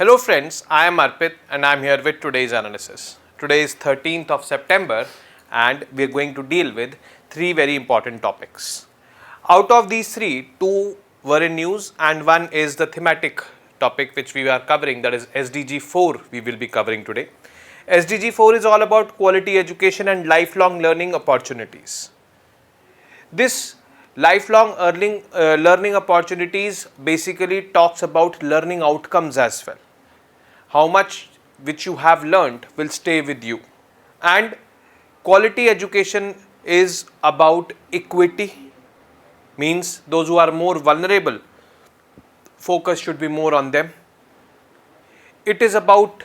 Hello friends, I am Arpit and I am here with today's analysis. Today is 13th of September and we are going to deal with three very important topics. Out of these three, two were in news and one is the thematic topic which we are covering, that is SDG 4 we will be covering today. SDG 4 is all about quality education and lifelong learning opportunities. This lifelong learning opportunities basically talks about learning outcomes as well. How much which you have learned will stay with you. And quality education is about equity, means those who are more vulnerable, focus should be more on them. It is about,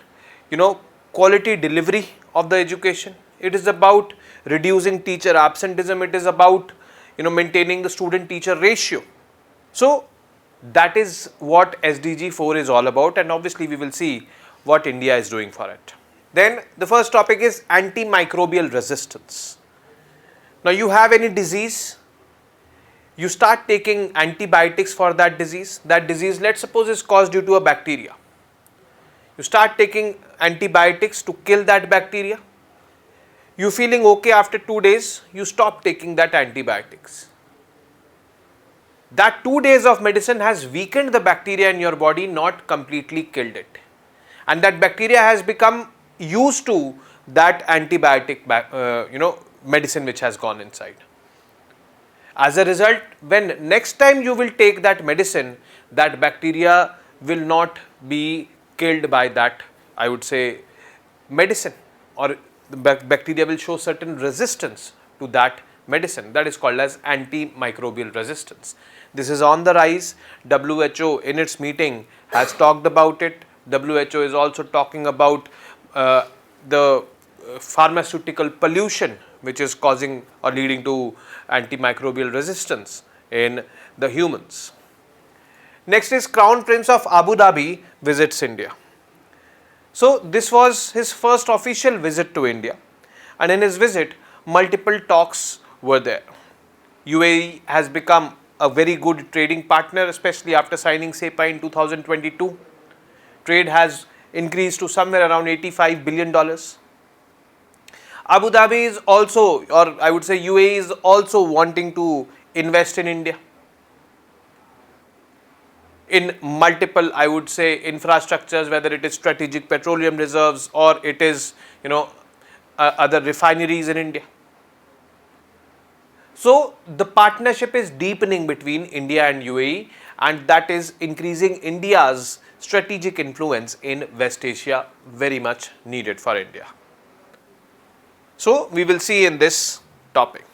quality delivery of the education. It is about reducing teacher absenteeism. It is about maintaining the student teacher ratio. So that is what SDG 4 is all about, and obviously we will see what India is doing for it. Then the first topic is antimicrobial resistance. Now you have any disease, you start taking antibiotics for that disease. That disease, let's suppose, is caused due to a bacteria. You start taking antibiotics to kill that bacteria. You feeling okay after 2 days, you stop taking that antibiotics. That 2 days of medicine has weakened the bacteria in your body, not completely killed it. And that bacteria has become used to that antibiotic medicine which has gone inside. As a result, when next time you will take that medicine, that bacteria will not be killed by that, I would say, medicine, or the bacteria will show certain resistance to that medicine. That is called as antimicrobial resistance. This is on the rise. WHO in its meeting has talked about it. WHO is also talking about the pharmaceutical pollution which is causing or leading to antimicrobial resistance in the humans. Next is Crown Prince of Abu Dhabi visits India. So this was his first official visit to India, and in his visit multiple talks were there. UAE has become a very good trading partner, especially after signing SEPA in 2022. Trade has increased to somewhere around $85 billion. Abu Dhabi is also, or I would say UAE is also wanting to invest in India in multiple, I would say, infrastructures, whether it is strategic petroleum reserves or it is, other refineries in India. So the partnership is deepening between India and UAE, and that is increasing India's strategic influence in West Asia, very much needed for India. So we will see in this topic.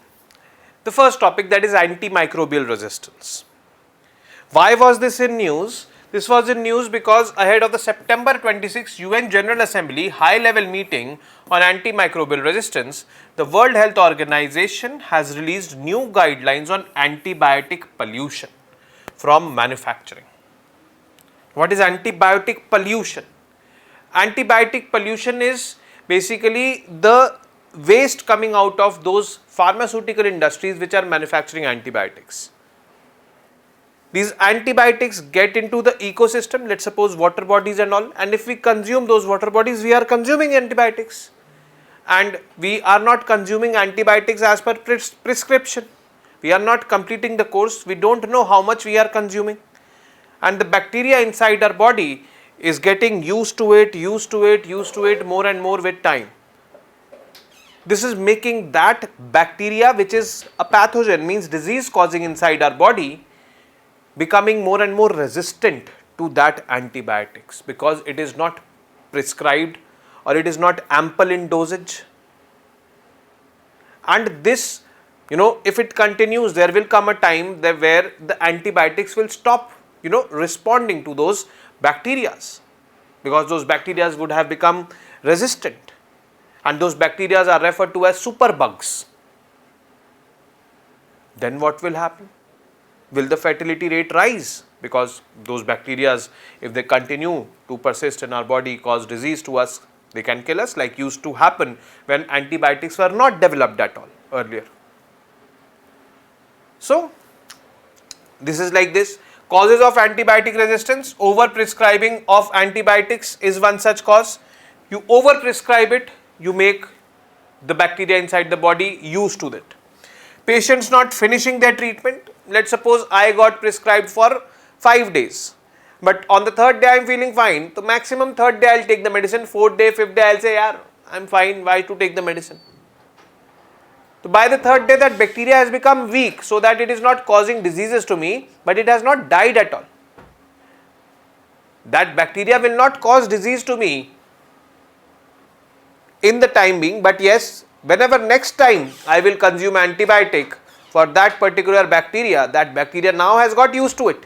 The first topic, that is antimicrobial resistance. Why was this in news? This was in news because ahead of the September 26 UN General Assembly high-level meeting on antimicrobial resistance, the World Health Organization has released new guidelines on antibiotic pollution from manufacturing. What is antibiotic pollution? Antibiotic pollution is basically the waste coming out of those pharmaceutical industries which are manufacturing antibiotics. These antibiotics get into the ecosystem, let's suppose water bodies and all, and if we consume those water bodies, we are consuming antibiotics, and we are not consuming antibiotics as per prescription. We are not completing the course, we don't know how much we are consuming, and the bacteria inside our body is getting used to it more and more with time. This is making that bacteria, which is a pathogen, means disease causing inside our body, becoming more and more resistant to that antibiotics because it is not prescribed or it is not ample in dosage. And this, if it continues, there will come a time where the antibiotics will stop, responding to those bacteria, because those bacteria would have become resistant, and those bacteria are referred to as superbugs. Then what will happen? Will the fertility rate rise? Because those bacteria, if they continue to persist in our body, cause disease to us, they can kill us, like used to happen when antibiotics were not developed at all earlier. So this is like this. Causes of antibiotic resistance, over prescribing of antibiotics is one such cause. You over prescribe it, you make the bacteria inside the body used to it. Patients not finishing their treatment. Let's suppose I got prescribed for 5 days, but on the third day I am feeling fine. So maximum third day I will take the medicine, fourth day, fifth day I will say, yeah, I am fine, why to take the medicine? So by the third day that bacteria has become weak, so that it is not causing diseases to me, but it has not died at all. That bacteria will not cause disease to me in the time being, but yes, whenever next time I will consume antibiotic for that particular bacteria, that bacteria now has got used to it.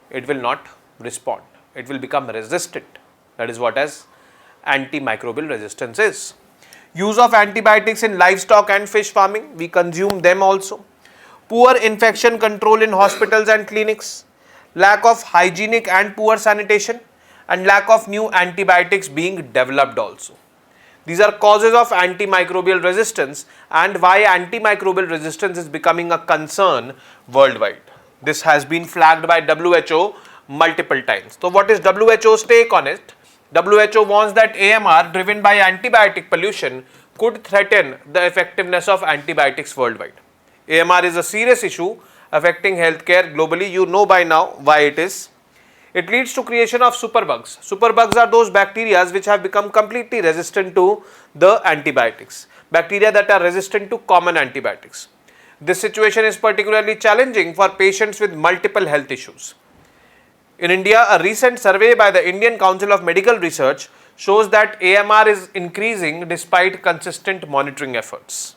It will not respond. It will become resistant. That is what as antimicrobial resistance is. Use of antibiotics in livestock and fish farming, we consume them also. Poor infection control in hospitals and clinics, lack of hygienic and poor sanitation, and lack of new antibiotics being developed also. These are causes of antimicrobial resistance and why antimicrobial resistance is becoming a concern worldwide. This has been flagged by WHO multiple times. So what is WHO's take on it? WHO warns that AMR driven by antibiotic pollution could threaten the effectiveness of antibiotics worldwide. AMR is a serious issue affecting healthcare globally. You know by now why it is. It leads to creation of superbugs. Superbugs are those bacteria which have become completely resistant to the antibiotics. Bacteria that are resistant to common antibiotics. This situation is particularly challenging for patients with multiple health issues. In India, a recent survey by the Indian Council of Medical Research shows that AMR is increasing despite consistent monitoring efforts.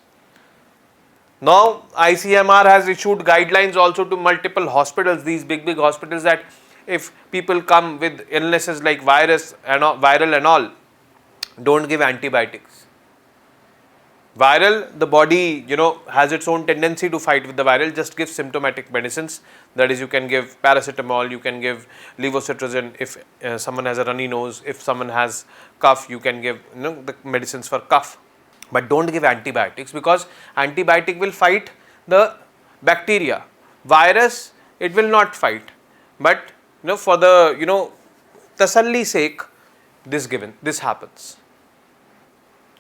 Now, ICMR has issued guidelines also to multiple hospitals, these big hospitals, that if people come with illnesses like viral and all, don't give antibiotics. Viral, the body, has its own tendency to fight with the viral, just give symptomatic medicines. That is, you can give paracetamol, you can give levocetirizine if someone has a runny nose, if someone has cough, you can give the medicines for cough. But don't give antibiotics, because antibiotic will fight the bacteria. Virus, it will not fight. But for the tasalli sake, this happens.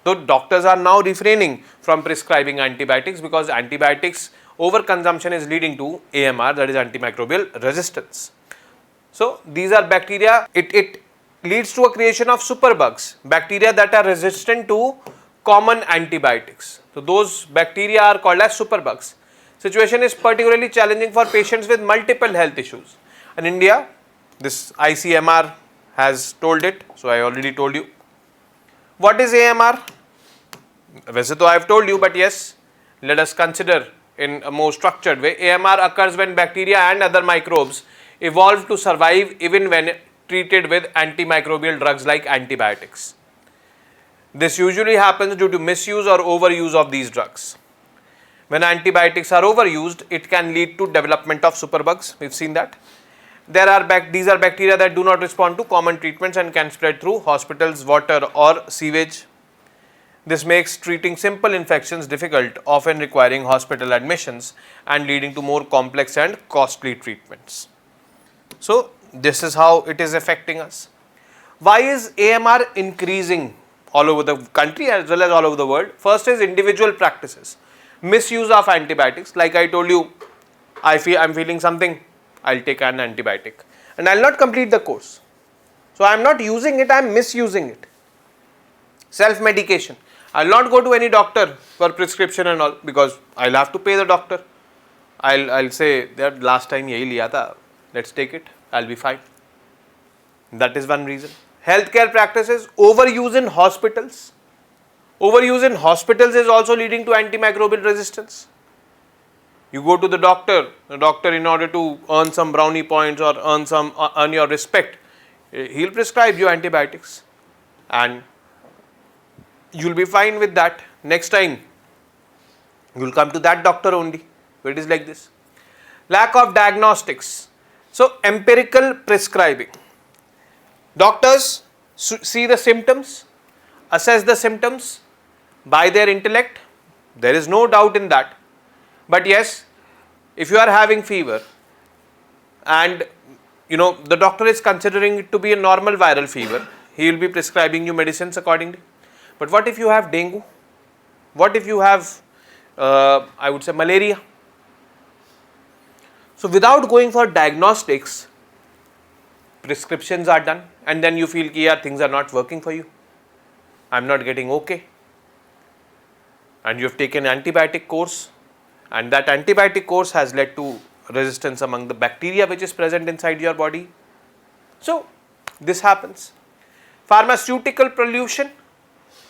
So doctors are now refraining from prescribing antibiotics because antibiotics overconsumption is leading to AMR, that is antimicrobial resistance. So these are bacteria, it leads to a creation of superbugs, bacteria that are resistant to common antibiotics. So those bacteria are called as superbugs. Situation is particularly challenging for patients with multiple health issues. In India, this ICMR has told it, so I already told you. What is AMR? वैसे तो I have told you, but yes, let us consider in a more structured way. AMR occurs when bacteria and other microbes evolve to survive even when treated with antimicrobial drugs like antibiotics. This usually happens due to misuse or overuse of these drugs. When antibiotics are overused, it can lead to development of superbugs. We've seen that. These are bacteria that do not respond to common treatments and can spread through hospitals, water or sewage. This makes treating simple infections difficult, often requiring hospital admissions and leading to more complex and costly treatments. So this is how it is affecting us. Why is AMR increasing all over the country as well as all over the world? First is individual practices. Misuse of antibiotics. Like I told you, I'm feeling something, I'll take an antibiotic and I'll not complete the course. So I'm not using it, I'm misusing it. Self-medication. I'll not go to any doctor for prescription and all because I'll have to pay the doctor. I'll say that last time yahi liya tha, let's take it, I'll be fine. That is one reason. Healthcare practices, overuse in hospitals. Overuse in hospitals is also leading to antimicrobial resistance. You go to the doctor in order to earn some brownie points or earn your respect, he'll prescribe you antibiotics and you'll be fine with that. Next time you'll come to that doctor only. So it is like this. Lack of diagnostics. So empirical prescribing. Doctors see the symptoms, assess the symptoms by their intellect. There is no doubt in that. But yes, if you are having fever and the doctor is considering it to be a normal viral fever, he will be prescribing you medicines accordingly. But what if you have dengue? What if you have, I would say, malaria? So without going for diagnostics, prescriptions are done, and then you feel that things are not working for you. I'm not getting okay. And you have taken antibiotic course, and that antibiotic course has led to resistance among the bacteria which is present inside your body. So this happens. Pharmaceutical pollution,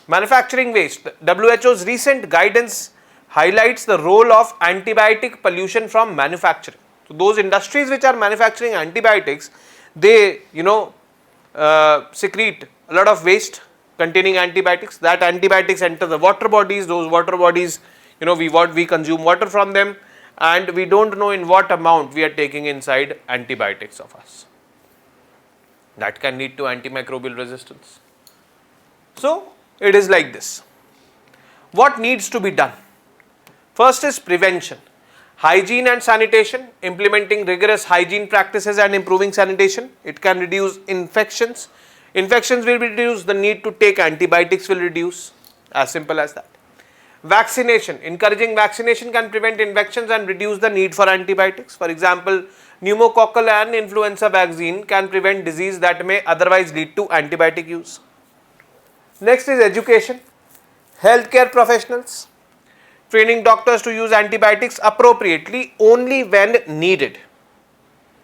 manufacturing waste. WHO's recent guidance highlights the role of antibiotic pollution from manufacturing. So those industries which are manufacturing antibiotics, they secrete a lot of waste containing antibiotics. That antibiotics enter the water bodies. Those water bodies, we consume water from them, and we don't know in what amount we are taking inside antibiotics of us. That can lead to antimicrobial resistance. So it is like this. What needs to be done? First is prevention. Hygiene and sanitation, implementing rigorous hygiene practices and improving sanitation. It can reduce infections. Infections will reduce, the need to take antibiotics will reduce, as simple as that. Vaccination, encouraging vaccination can prevent infections and reduce the need for antibiotics. For example, pneumococcal and influenza vaccine can prevent disease that may otherwise lead to antibiotic use. Next is education. Healthcare professionals, training doctors to use antibiotics appropriately only when needed.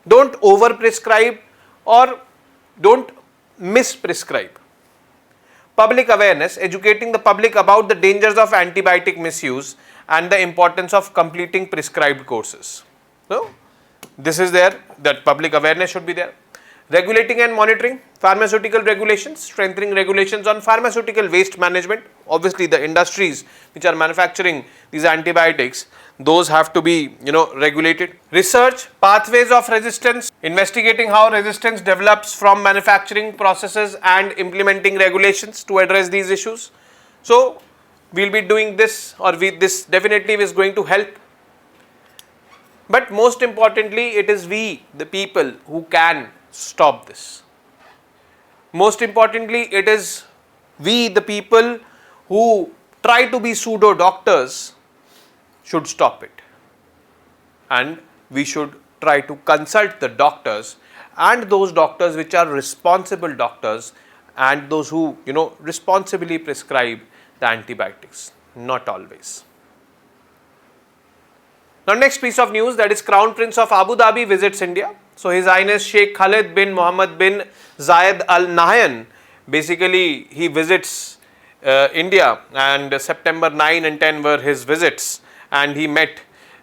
Don't overprescribe or don't misprescribe. Public awareness, educating the public about the dangers of antibiotic misuse and the importance of completing prescribed courses. So this is there, that public awareness should be there. Regulating and monitoring, pharmaceutical regulations, strengthening regulations on pharmaceutical waste management. Obviously the industries which are manufacturing these antibiotics, those have to be regulated. Research, pathways of resistance, investigating how resistance develops from manufacturing processes and implementing regulations to address these issues. So we will be doing this, or this definitely is going to help. But most importantly, it is we, the people, who can stop this. Most importantly, it is we, the people who try to be pseudo doctors, should stop it, and we should try to consult the doctors, and those doctors which are responsible doctors, and those who responsibly prescribe the antibiotics, not always. Now next piece of news, that is Crown Prince of Abu Dhabi visits India. So His Highness Sheikh Khalid bin Mohammed bin Zayed Al Nahyan, basically he visits India, and September 9 and 10 were his visits, and he met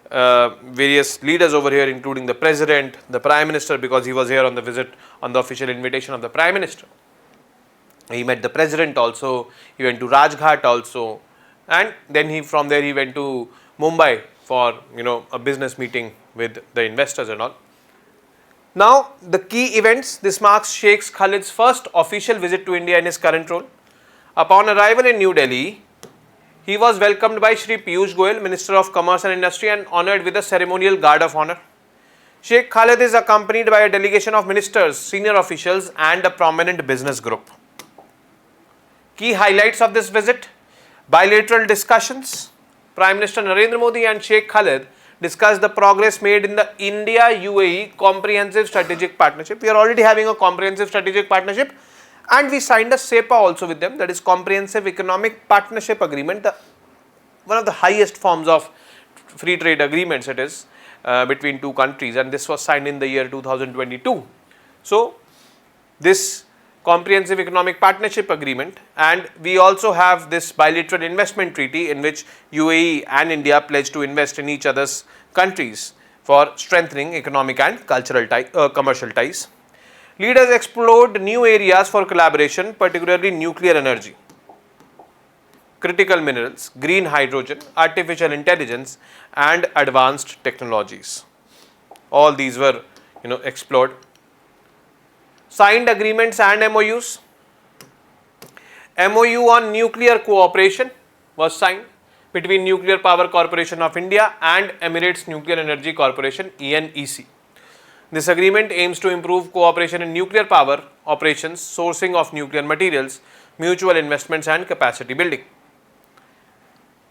various leaders over here, including the President, the Prime Minister, because he was here on the visit on the official invitation of the Prime Minister. He met the President also, he went to Rajghat also, and then from there he went to Mumbai for a business meeting with the investors and all. Now the key events, this marks Sheikh Khalid's first official visit to India in his current role. Upon arrival in New Delhi, he was welcomed by Shri Piyush Goyal, Minister of Commerce and Industry, and honoured with a ceremonial guard of honour. Sheikh Khalid is accompanied by a delegation of ministers, senior officials and a prominent business group. Key highlights of this visit: bilateral discussions. Prime Minister Narendra Modi and Sheikh Khalid discussed the progress made in the India-UAE Comprehensive Strategic Partnership. We are already having a comprehensive strategic partnership, and we signed a SEPA also with them, that is Comprehensive Economic Partnership Agreement, one of the highest forms of free trade agreements it is between two countries, and this was signed in the year 2022. So this Comprehensive Economic Partnership Agreement, and we also have this bilateral investment treaty in which UAE and India pledge to invest in each other's countries for strengthening economic and cultural commercial ties. Leaders explored new areas for collaboration, particularly nuclear energy, critical minerals, green hydrogen, artificial intelligence and advanced technologies. All these were explored. Signed agreements and MOUs. MOU on nuclear cooperation was signed between Nuclear Power Corporation of India and Emirates Nuclear Energy Corporation, ENEC. This agreement aims to improve cooperation in nuclear power operations, sourcing of nuclear materials, mutual investments and capacity building.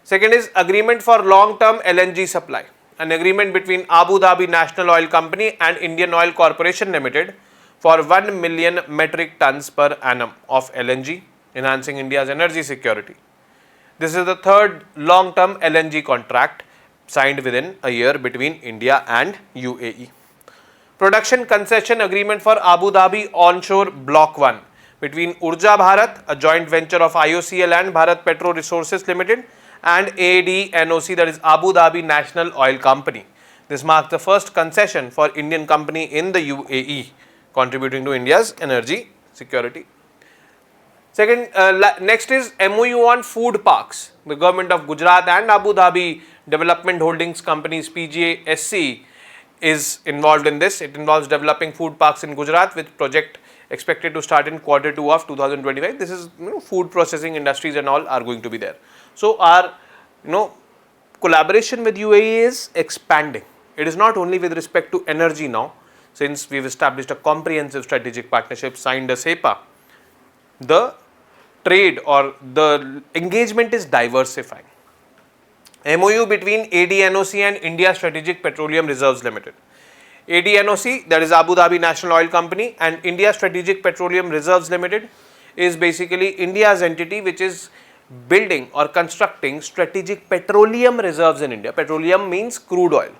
Second is agreement for long-term LNG supply. An agreement between Abu Dhabi National Oil Company and Indian Oil Corporation Limited for 1 million metric tons per annum of LNG, enhancing India's energy security. This is the third long-term LNG contract signed within a year between India and UAE. Production concession agreement for Abu Dhabi onshore block 1 between Urja Bharat, a joint venture of IOCL and Bharat Petro Resources Limited, and ADNOC, that is Abu Dhabi National Oil Company. This marks the first concession for Indian company in the UAE, contributing to India's energy security. Second, next is MOU on food parks. The government of Gujarat and Abu Dhabi Development Holdings Companies PGASC is involved in this. It involves developing food parks in Gujarat with project expected to start in Q2 of 2025. This is food processing industries and all are going to be there. So our collaboration with UAE is expanding. It is not only with respect to energy now, since we've established a comprehensive strategic partnership, signed a SEPA. The trade or the engagement is diversifying. MOU between ADNOC and India Strategic Petroleum Reserves Limited. ADNOC, that is Abu Dhabi National Oil Company, and India Strategic Petroleum Reserves Limited is basically India's entity which is building or constructing strategic petroleum reserves in India. Petroleum means crude oil.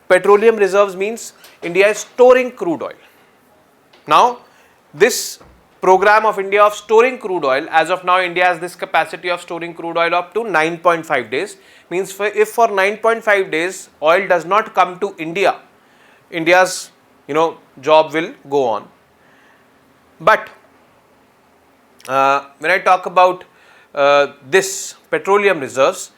Petroleum reserves means India is storing crude oil. Now, this program of India of storing crude oil, as of now India has this capacity of storing crude oil up to 9.5 days, means if for 9.5 days oil does not come to India, India's job will go on. But when I talk about this petroleum reserves,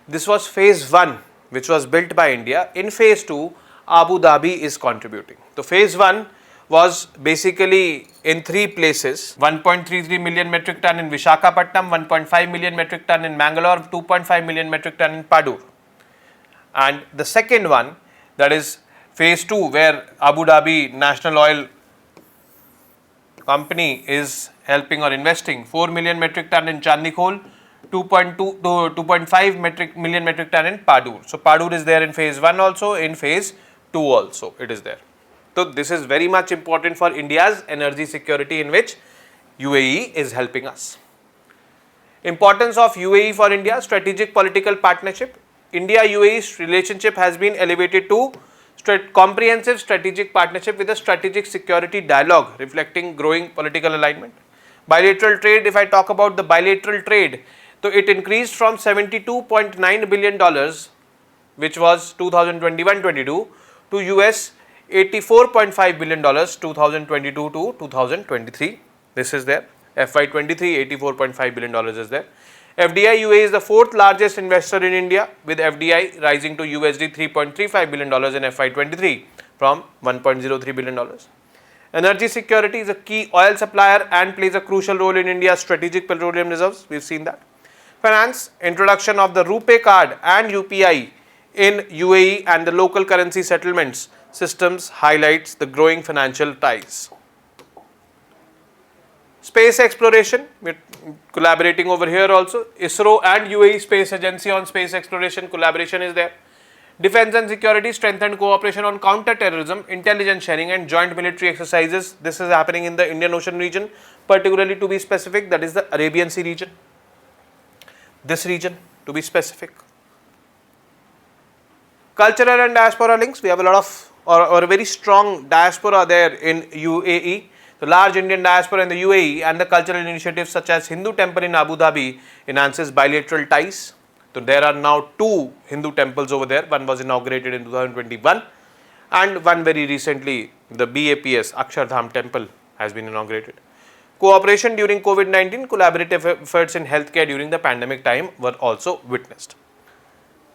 this was phase 1 which was built by India. In phase 2, Abu Dhabi is contributing. So phase 1 was basically in 3 places: 1.33 million metric ton in Visakhapatnam, 1.5 million metric ton in Mangalore, 2.5 million metric ton in Padur. And the second one, that is phase 2, where Abu Dhabi National Oil Company is helping or investing 4 million metric ton in Chandikhol, 2.2 to 2.5 million metric ton in Padur. So Padur is there in phase 1 also, in phase 2 also it is there. So this is very much important for India's energy security, in which UAE is helping us. Importance of UAE for India: strategic political partnership. India-UAE relationship has been elevated to comprehensive strategic partnership with a strategic security dialogue reflecting growing political alignment. Bilateral trade, if I talk about the bilateral trade, so it increased from $72.9 billion, which was 2021-22, to US $84.5 billion 2022 to 2023. This is there. FY23 $84.5 billion is there. FDI, UAE is the 4th largest investor in India, with FDI rising to USD $3.35 billion in FY23 from $1.03 billion. Energy security is a key oil supplier and plays a crucial role in India's strategic petroleum reserves. We've seen that. Finance, introduction of the RuPay card and UPI in UAE and the local currency settlements systems highlights the growing financial ties. Space exploration, we're collaborating over here also. ISRO and UAE Space Agency on space exploration collaboration is there. Defense and security, strengthened cooperation on counter-terrorism, intelligence sharing and joint military exercises. This is happening in the Indian Ocean region, particularly to be specific, that is the Arabian Sea region. This region to be specific. Cultural and diaspora links, we have a lot of or a very strong diaspora there in UAE. The large Indian diaspora in the UAE and the cultural initiatives such as Hindu temple in Abu Dhabi enhances bilateral ties. So there are now 2 Hindu temples over there. One was inaugurated in 2021 and one very recently, the BAPS Akshardham temple has been inaugurated. Cooperation during COVID-19, collaborative efforts in healthcare during the pandemic time were also witnessed.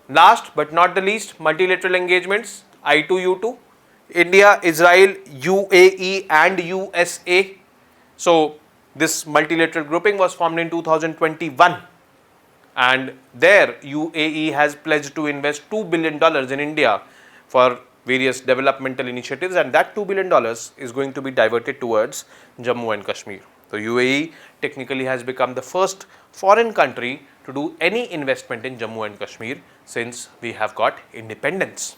Last but not the least, multilateral engagements, I2U2, India, Israel, UAE and USA. So this multilateral grouping was formed in 2021 and there UAE has pledged to invest $2 billion in India for various developmental initiatives, and that $2 billion is going to be diverted towards Jammu and Kashmir. So UAE technically has become the first foreign country to do any investment in Jammu and Kashmir since we have got independence.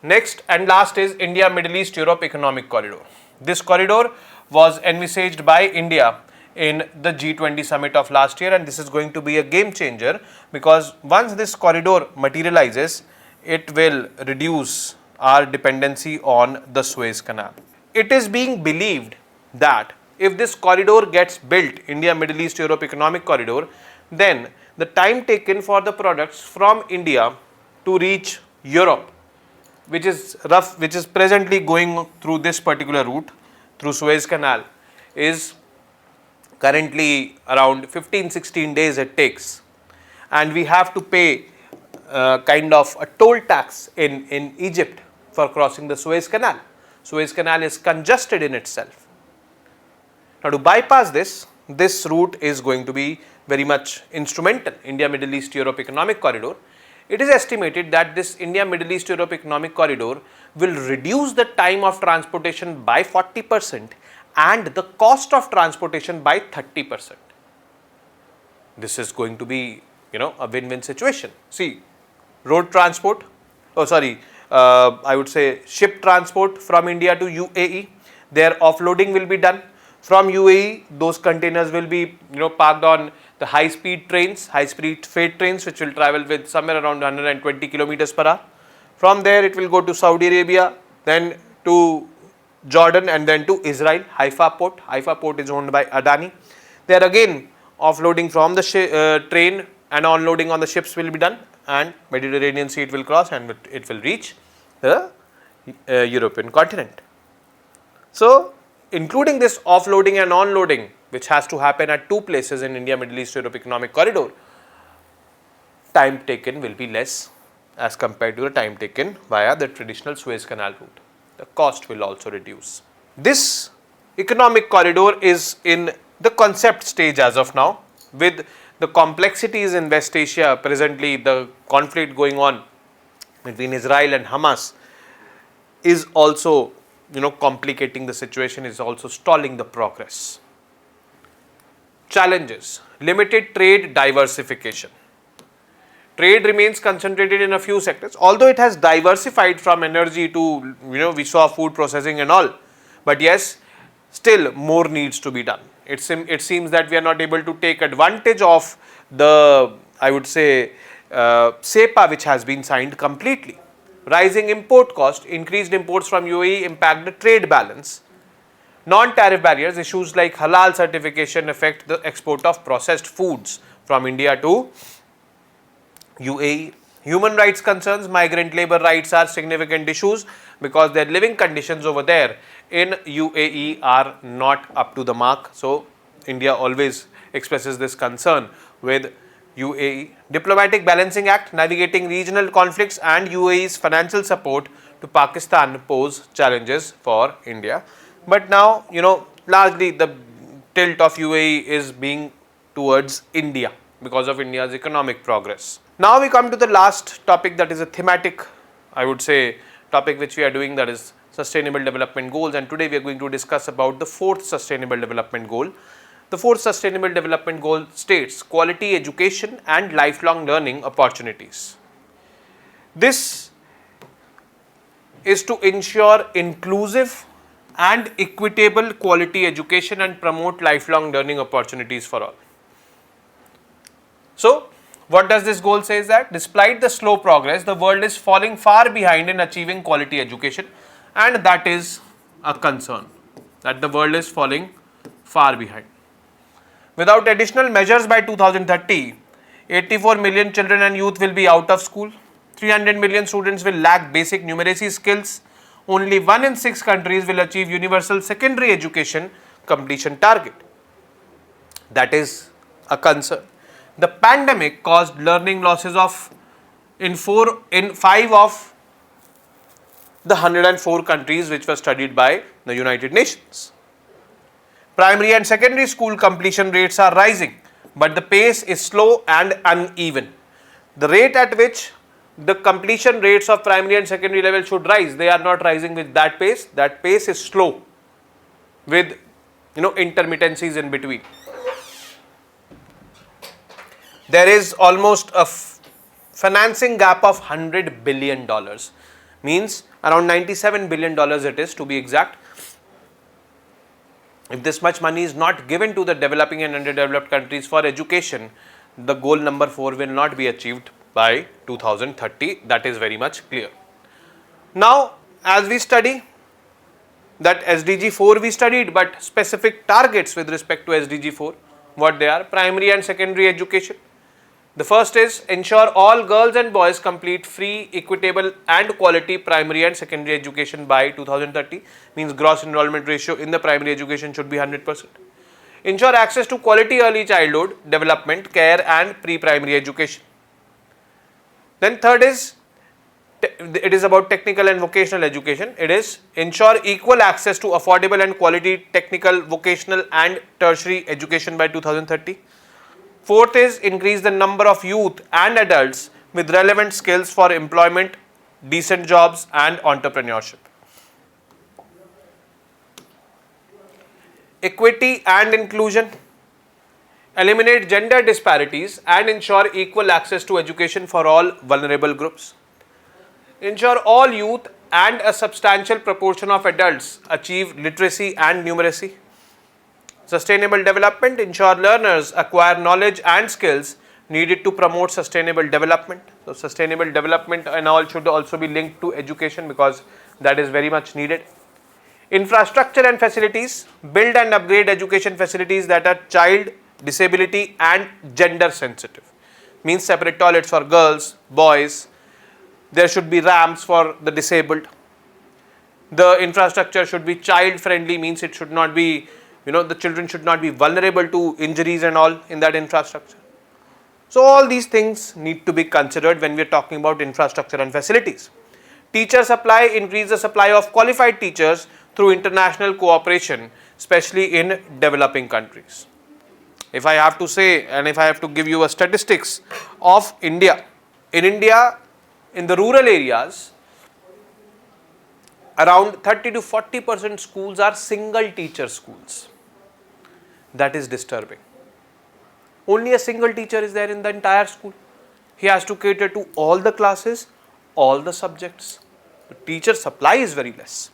Next and last is India Middle East Europe Economic Corridor. This corridor was envisaged by India in the G20 summit of last year, and this is going to be a game changer because once this corridor materializes, it will reduce our dependency on the Suez Canal. It is being believed that if this corridor gets built, India Middle East Europe Economic Corridor, then the time taken for the products from India to reach Europe, which is presently going through this particular route through Suez Canal, is currently around 15-16 days it takes, and we have to pay kind of a toll tax in Egypt for crossing the Suez Canal. Suez Canal is congested in itself. Now to bypass this route is going to be very much instrumental. India Middle East Europe Economic Corridor. It is estimated that this India Middle East Europe Economic Corridor will reduce the time of transportation by 40% and the cost of transportation by 30%. This is going to be, a win-win situation. See, road transport, I would say ship transport from India to UAE, their offloading will be done. From UAE, those containers will be, parked on the high-speed freight trains, which will travel with somewhere around 120 kilometers per hour. From there, it will go to Saudi Arabia, then to Jordan, and then to Israel, Haifa port. Haifa port is owned by Adani. There again, offloading from the train and onloading on the ships will be done, and Mediterranean Sea it will cross and it will reach the European continent. So, including this offloading and onloading, which has to happen at two places in India Middle East Europe Economic Corridor, time taken will be less as compared to the time taken via the traditional Suez Canal route. The cost will also reduce. This economic corridor is in the concept stage as of now, with the complexities in West Asia. Presently, the conflict going on between Israel and Hamas is also complicating the situation, is also stalling the progress. Challenges: limited trade diversification. Trade remains concentrated in a few sectors, although it has diversified from energy to, we saw food processing and all. But yes, still more needs to be done. It seems that we are not able to take advantage of the, I would say, SEPA which has been signed completely. Rising import cost, increased imports from UAE impact the trade balance. Non-tariff barriers, issues like halal certification affect the export of processed foods from India to UAE. Human rights concerns, migrant labor rights are significant issues because their living conditions over there in UAE are not up to the mark. So, India always expresses this concern with UAE. Diplomatic Balancing Act, navigating regional conflicts and UAE's financial support to Pakistan pose challenges for India. But now, largely the tilt of UAE is being towards India because of India's economic progress. Now we come to the last topic, that is a thematic, I would say, topic which we are doing, that is Sustainable Development Goals, and today we are going to discuss about the fourth Sustainable Development Goal. The fourth Sustainable Development Goal states quality education and lifelong learning opportunities. This is to ensure inclusive and equitable quality education and promote lifelong learning opportunities for all. So, what does this goal say is that despite the slow progress, the world is falling far behind in achieving quality education, and that is a concern, that the world is falling far behind. Without additional measures by 2030, 84 million children and youth will be out of school, 300 million students will lack basic numeracy skills, only 1 in 6 countries will achieve universal secondary education completion target. That is a concern. The pandemic caused learning losses in 5 of the 104 countries which were studied by the United Nations. Primary and secondary school completion rates are rising, but the pace is slow and uneven. The rate at which the completion rates of primary and secondary level should rise. They are not rising with that pace. That pace is slow with intermittencies in between. There is almost a financing gap of $100 billion, means around $97 billion it is, to be exact. If this much money is not given to the developing and underdeveloped countries for education, the goal number 4 will not be achieved by 2030. That is very much clear. Now, as we study that SDG 4 we studied, but specific targets with respect to SDG 4, what they are: primary and secondary education. The first is ensure all girls and boys complete free, equitable and quality primary and secondary education by 2030, means gross enrollment ratio in the primary education should be 100%. Ensure access to quality early childhood development, care and pre-primary education. Then third is, it is about technical and vocational education. It is ensure equal access to affordable and quality technical, vocational and tertiary education by 2030. Fourth is increase the number of youth and adults with relevant skills for employment, decent jobs and entrepreneurship. Equity and inclusion. Eliminate gender disparities and ensure equal access to education for all vulnerable groups. Ensure all youth and a substantial proportion of adults achieve literacy and numeracy. Sustainable development. Ensure learners acquire knowledge and skills needed to promote sustainable development. So, sustainable development and all should also be linked to education because that is very much needed. Infrastructure and facilities. Build and upgrade education facilities that are child, disability and gender sensitive. Means separate toilets for girls, boys. There should be ramps for the disabled. The infrastructure should be child friendly, means it should not be, the children should not be vulnerable to injuries and all in that infrastructure. So, all these things need to be considered when we are talking about infrastructure and facilities. Teacher supply. Increase the supply of qualified teachers through international cooperation, especially in developing countries. If I have to say, and if I have to give you a statistics of India, in the rural areas, around 30 to 40% schools are single teacher schools. That is disturbing. Only a single teacher is there in the entire school. He has to cater to all the classes, all the subjects. The teacher supply is very less.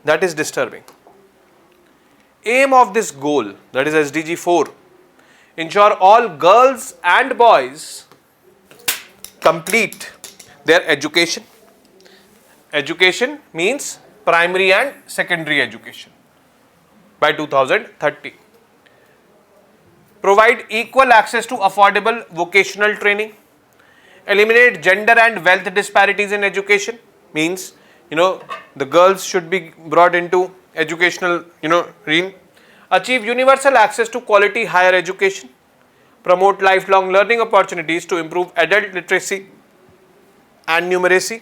That is disturbing. Aim of this goal, that is SDG 4, ensure all girls and boys complete their education. Education means primary and secondary education by 2030. Provide equal access to affordable vocational training. Eliminate gender and wealth disparities in education, means the girls should be brought into educational realm. Achieve universal access to quality higher education. Promote lifelong learning opportunities to improve adult literacy and numeracy.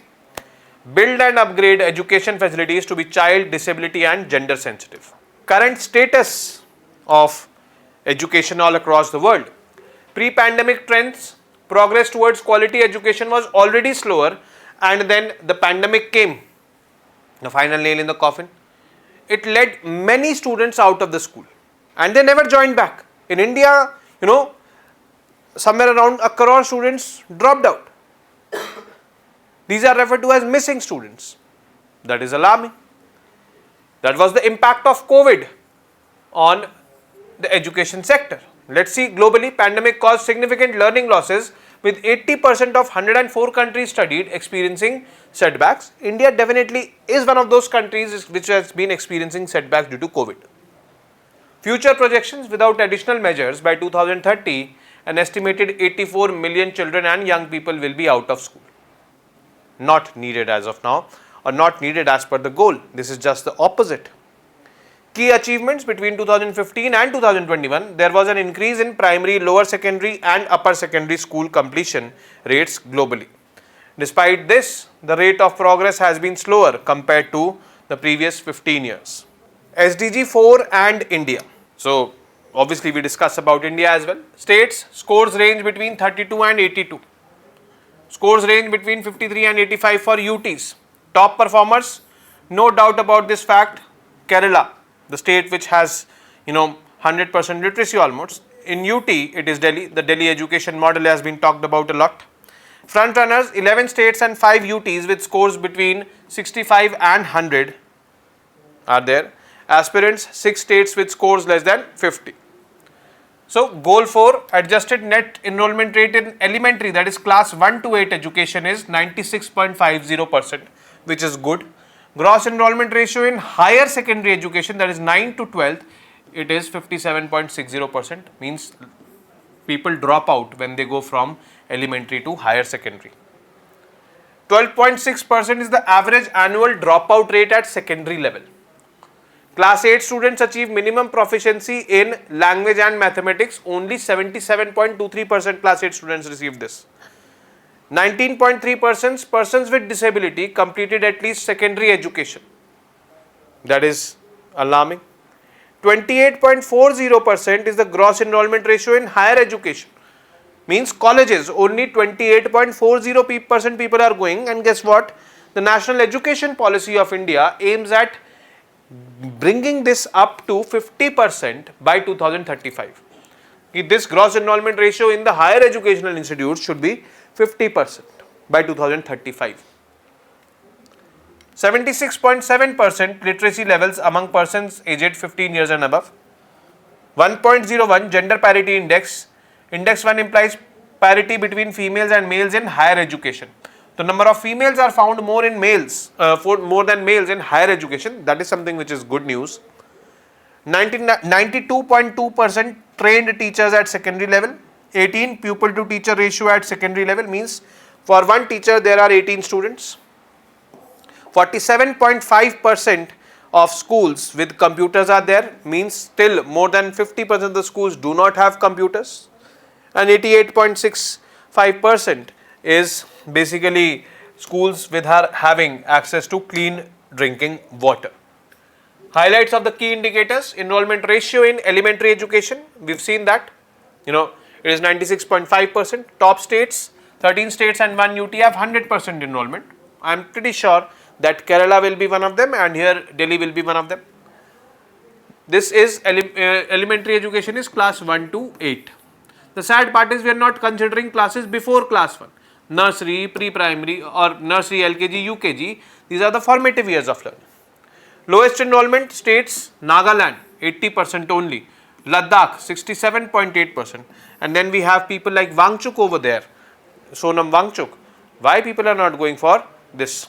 Build and upgrade education facilities to be child, disability and gender sensitive. Current status of education all across the world. Pre-pandemic trends. Progress towards quality education was already slower, and then the pandemic came, the final nail in the coffin. It led many students out of the school and they never joined back. In India, somewhere around 1 crore students dropped out. These are referred to as missing students. That is alarming. That was the impact of COVID on the education sector. Let's see, globally, pandemic caused significant learning losses with 80% of 104 countries studied experiencing setbacks. India definitely is one of those countries which has been experiencing setbacks due to COVID. Future projections: without additional measures, by 2030, an estimated 84 million children and young people will be out of school. Not needed as of now, or not needed as per the goal. This is just the opposite. Key achievements: between 2015 and 2021, there was an increase in primary, lower secondary and upper secondary school completion rates globally. Despite this, the rate of progress has been slower compared to the previous 15 years. SDG 4 and India. So, obviously we discuss about India as well. States scores range between 32 and 82. Scores range between 53 and 85 for UTs. Top performers, no doubt about this fact, Kerala, the state which has 100% literacy almost. In UT, it is Delhi. The Delhi education model has been talked about a lot. Front runners, 11 states and 5 UTs with scores between 65 and 100 are there. Aspirants, 6 states with scores less than 50. So, goal 4, adjusted net enrollment rate in elementary, that is class 1 to 8 education is 96.50%, which is good. Gross enrollment ratio in higher secondary education, that is 9 to 12th, it is 57.60%, means people drop out when they go from elementary to higher secondary. 12.6% is the average annual dropout rate at secondary level. Class 8 students achieve minimum proficiency in language and mathematics. Only 77.23% class 8 students receive this. 19.3% persons with disability completed at least secondary education. That is alarming. 28.40% is the gross enrollment ratio in higher education. Means colleges, only 28.40% people are going, and guess what? The National Education Policy of India aims at bringing this up to 50% by 2035. This gross enrollment ratio in the higher educational institutes should be 50% by 2035. 76.7% literacy levels among persons aged 15 years and above. 1.01 gender parity index. Index 1 implies parity between females and males in higher education. The number of females are found more in males, more than males in higher education. That is something which is good news. 92.2% trained teachers at secondary level. 18 pupil to teacher ratio at secondary level, means for one teacher there are 18 students. 47.5% of schools with computers are there, means still more than 50% of the schools do not have computers. And 88.65% is basically schools with having access to clean drinking water. Highlights of the key indicators: enrollment ratio in elementary education, we've seen that, it is 96.5%. Top states, 13 states and 1 UT have 100% enrollment. I am pretty sure that Kerala will be one of them, and here Delhi will be one of them. This is elementary education is class 1 to 8. The sad part is we are not considering classes before class 1. Nursery, pre-primary or nursery, LKG, UKG, these are the formative years of learning. Lowest enrollment states, Nagaland 80% only, Ladakh 67.8%, and then we have people like Wangchuk over there, Sonam Wangchuk. Why people are not going for this?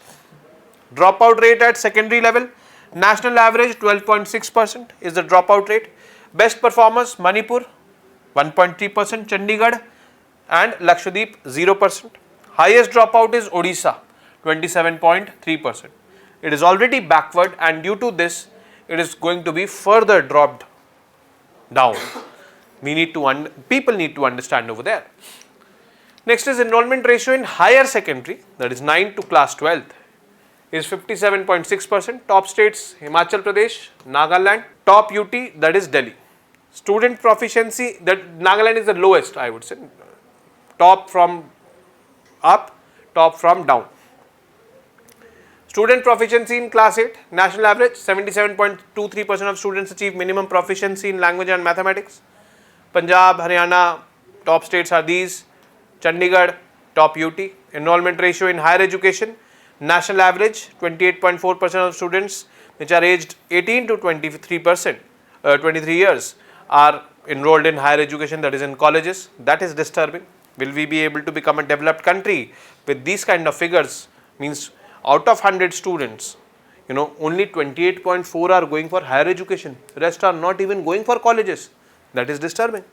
Dropout rate at secondary level, national average 12.6% is the dropout rate. Best performers, Manipur 1.3%, Chandigarh and Lakshadweep 0%. Highest dropout is Odisha 27.3%. It is already backward, and due to this it is going to be further dropped down. People need to understand over there. Next is enrollment ratio in higher secondary, that is 9 to class 12th, is 57.6%. Top states, Himachal Pradesh, Nagaland. Top UT, that is Delhi. Student proficiency, that Nagaland is the lowest, I would say. Top from up, top from down. Student proficiency in class 8, national average 77.23% of students achieve minimum proficiency in language and mathematics. Punjab, Haryana, top states are these. Chandigarh, top UT. Enrollment ratio in higher education, national average 28.4% of students which are aged 18 to 23 years are enrolled in higher education, that is in colleges. That is disturbing. Will we be able to become a developed country with these kind of figures? Means out of 100 students, only 28.4 are going for higher education. Rest are not even going for colleges. That is disturbing.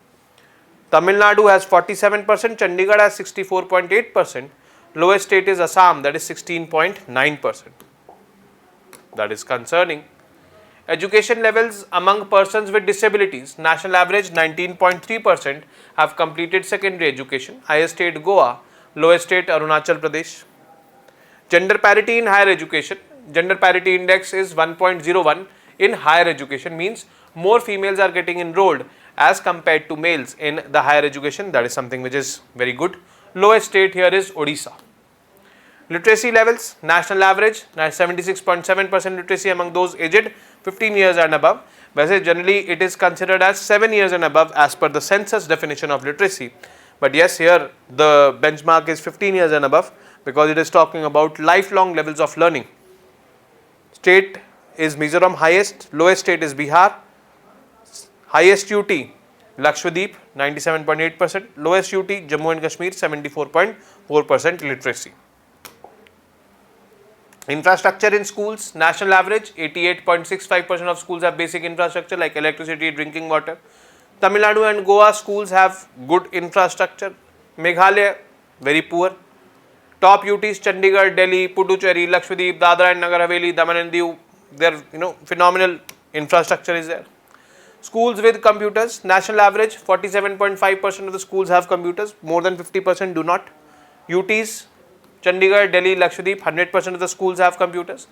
Tamil Nadu has 47%, Chandigarh has 64.8%. Lowest state is Assam, that is 16.9%. That is concerning. Education levels among persons with disabilities, national average 19.3% have completed secondary education. Highest state Goa, lowest state Arunachal Pradesh. Gender parity in higher education, gender parity index is 1.01 in higher education, means more females are getting enrolled as compared to males in the higher education. That is something which is very good. Lowest state here is Odisha. Literacy levels, national average 76.7% literacy among those aged 15 years and above. वैसे generally it is considered as 7 years and above as per the census definition of literacy. But yes, here the benchmark is 15 years and above because it is talking about lifelong levels of learning. State is Mizoram highest, lowest state is Bihar, highest UT Lakshadweep 97.8%, lowest UT Jammu and Kashmir 74.4% literacy. Infrastructure in schools, national average 88.65% of schools have basic infrastructure like electricity, drinking water. Tamil Nadu and Goa schools have good infrastructure. Meghalaya very poor. Top UTs Chandigarh, Delhi, Puducherry, Lakshadweep, Dadra and Nagar Haveli, Daman and Diu, their phenomenal infrastructure is there. Schools with computers, national average 47.5% of the schools have computers, more than 50% do not. UTs Chandigarh, Delhi, Lakshadweep, 100% of the schools have computers.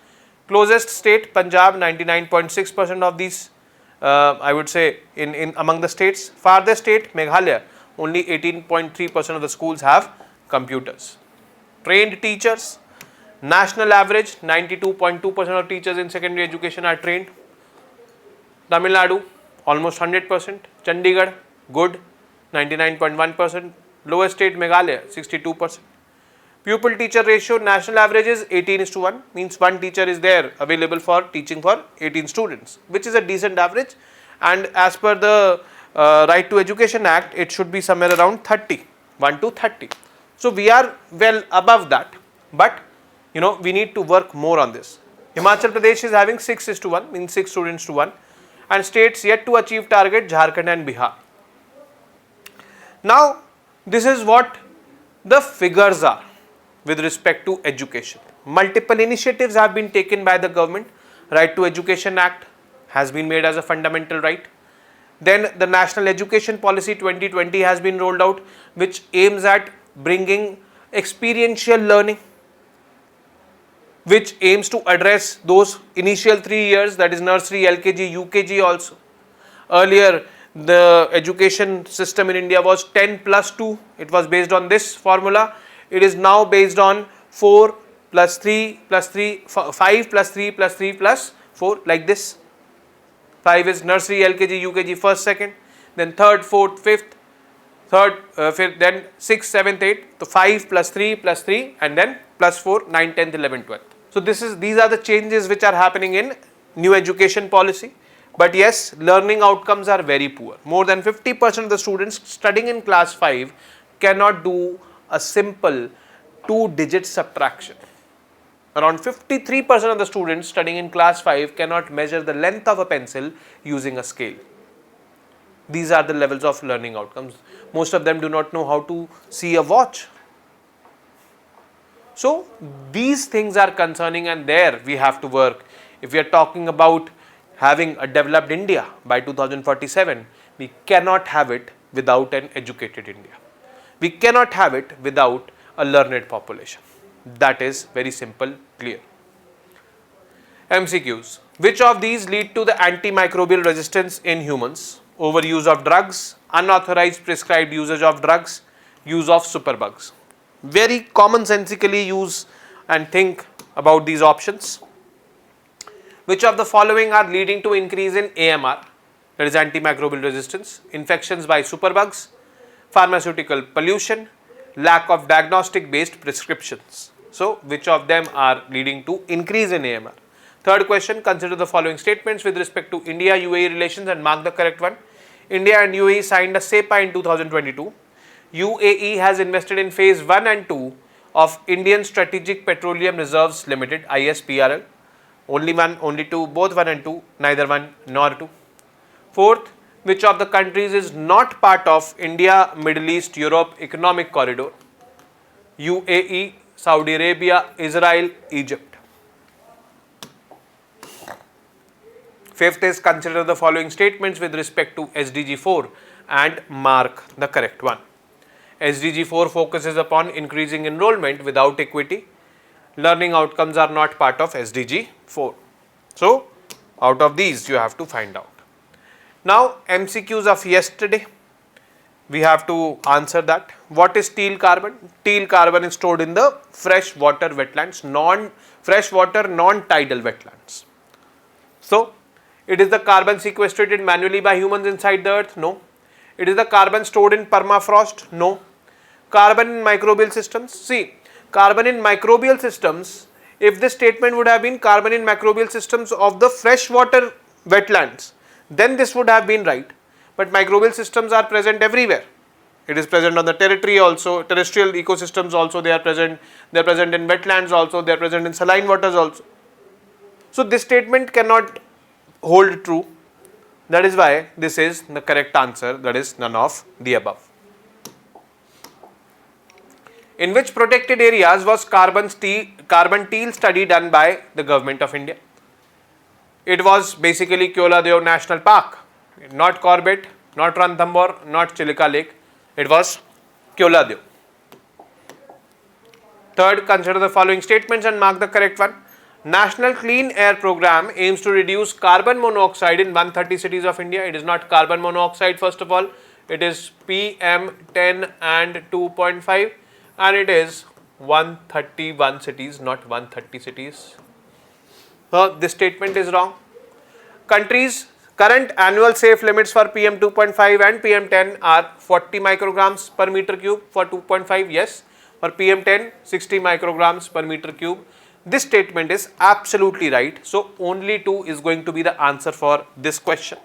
Closest state Punjab, 99.6% of these I would say in among the states. Farthest state Meghalaya, only 18.3% of the schools have computers. Trained teachers, national average 92.2% of teachers in secondary education are trained. Tamil Nadu almost 100%, Chandigarh good 99.1%, lowest state Meghalaya 62%. Pupil teacher ratio, national average is 18:1, means one teacher is there available for teaching for 18 students, which is a decent average, and as per the Right to Education Act it should be somewhere around 30, 1 to 30. So we are well above that, but we need to work more on this. Himachal Pradesh is having 6:1, means 6 students to 1, and states yet to achieve target Jharkhand and Bihar. Now this is what the figures are with respect to education. Multiple initiatives have been taken by the government. Right to Education Act has been made as a fundamental right. Then the National Education Policy 2020 has been rolled out, which aims at bringing experiential learning, which aims to address those initial 3 years, that is nursery, LKG, UKG also. Earlier the education system in India was 10 plus 2, it was based on this formula. It is now based on 4 plus 3 plus 3, 5 plus 3 plus 3 plus 4, like this. 5 is nursery, LKG, UKG, first, second, then third, fourth, fifth, fifth, then 6th, 7th, 8th. So 5 plus 3 and then plus 4, 9, 10th, 11th, 12th. So these are the changes which are happening in new education policy. But yes, learning outcomes are very poor. More than 50% of the students studying in class 5 cannot do a simple 2-digit subtraction. Around 53% of the students studying in class 5 cannot measure the length of a pencil using a scale. These are the levels of learning outcomes. Most of them do not know how to see a watch. So these things are concerning, and there we have to work. If we are talking about having a developed India by 2047, we cannot have it without an educated India. We cannot have it without a learned population. That is very simple, clear. MCQs. Which of these lead to the antimicrobial resistance in humans? Overuse of drugs, unauthorized prescribed usage of drugs, use of superbugs. Very commonsensically use and think about these options. Which of the following are leading to increase in AMR, that is antimicrobial resistance? Infections by superbugs, pharmaceutical pollution, lack of diagnostic based prescriptions. So which of them are leading to increase in AMR? Third question, consider the following statements with respect to India-UAE relations and mark the correct one. India and UAE signed a SEPA in 2022. UAE has invested in phase 1 and 2 of Indian Strategic Petroleum Reserves Limited, ISPRL. Only one, only two, both 1 and 2, neither 1 nor 2. Fourth, which of the countries is not part of India, Middle East, Europe Economic Corridor? UAE, Saudi Arabia, Israel, Egypt. Fifth is consider the following statements with respect to SDG 4 and mark the correct one. SDG 4 focuses upon increasing enrollment without equity. Learning outcomes are not part of SDG 4. So, out of these you have to find out. Now, MCQs of yesterday. we have to answer that. What is teal carbon? Teal carbon is stored in the freshwater wetlands, freshwater non-tidal wetlands. So, it is the carbon sequestrated manually by humans inside the earth? No. It is the carbon stored in permafrost? No. Carbon in microbial systems? See, carbon in microbial systems, if this statement would have been carbon in microbial systems of the freshwater wetlands, then this would have been right. But microbial systems are present everywhere. It is present on the territory also, terrestrial ecosystems also they are present in wetlands also, they are present in saline waters also. So this statement cannot hold true. That is why this is the correct answer, that is none of the above. In which protected areas was carbon teal study done by the government of India? It was basically Kyoladeo National Park, not Corbett, not Ranthambore, not Chilika Lake. It was Kyoladeo. Third, consider the following statements and mark the correct one. National Clean Air Program aims to reduce carbon monoxide in 130 cities of India. It is not carbon monoxide first of all. It is PM10 and 2.5 and it is 131 cities, not 130 cities. So this statement is wrong. Countries' current annual safe limits for PM 2.5 and PM 10 are 40 micrograms per meter cube. For 2.5, yes. For PM 10, 60 micrograms per meter cube. This statement is absolutely right. So only 2 is going to be the answer for this question.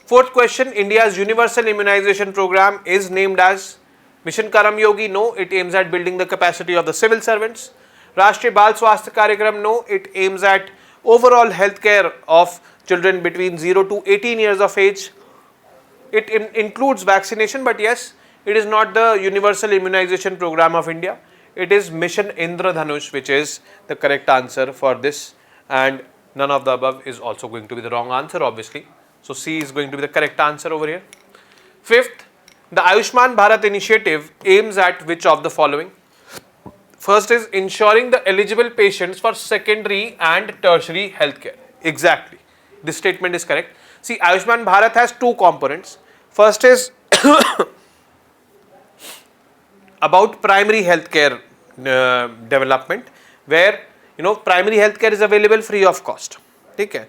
Fourth question, India's universal immunization program is named as Mission Karam Yogi. No, it aims at building the capacity of the civil servants. Rashtriya Bal Swasthya Karyakram. No, it aims at overall healthcare of children between 0 to 18 years of age. It includes vaccination, but yes, it is not the universal immunization program of India. It is Mission Indradhanush, which is the correct answer for this, and none of the above is also going to be the wrong answer, obviously. So C is going to be the correct answer over here. Fifth, the Ayushman Bharat initiative aims at which of the following? First is ensuring the eligible patients for secondary and tertiary healthcare. Exactly. This statement is correct. See, Ayushman Bharat has two components. First is about primary healthcare development, where primary healthcare is available free of cost. Okay.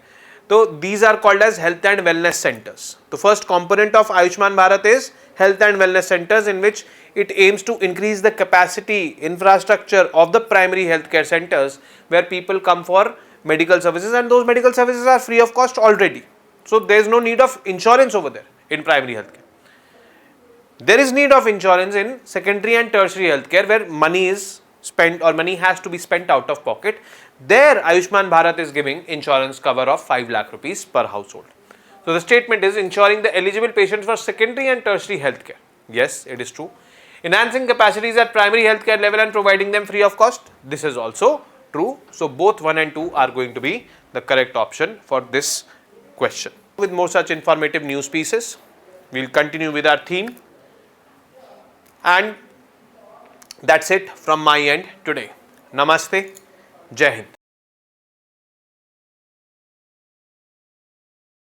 So these are called as health and wellness centers. The first component of Ayushman Bharat is health and wellness centers, in which it aims to increase the capacity infrastructure of the primary healthcare centers, where people come for medical services, and those medical services are free of cost already. So there is no need of insurance over there in primary healthcare. There is need of insurance in secondary and tertiary healthcare, where money is spent or money has to be spent out of pocket. There Ayushman Bharat is giving insurance cover of 5 lakh rupees per household. So the statement is ensuring the eligible patients for secondary and tertiary healthcare. Yes, it is true. Enhancing capacities at primary healthcare level and providing them free of cost. This is also true. So both 1 and 2 are going to be the correct option for this question. With more such informative news pieces, we will continue with our theme. And that's it from my end today. Namaste. Jai Hind.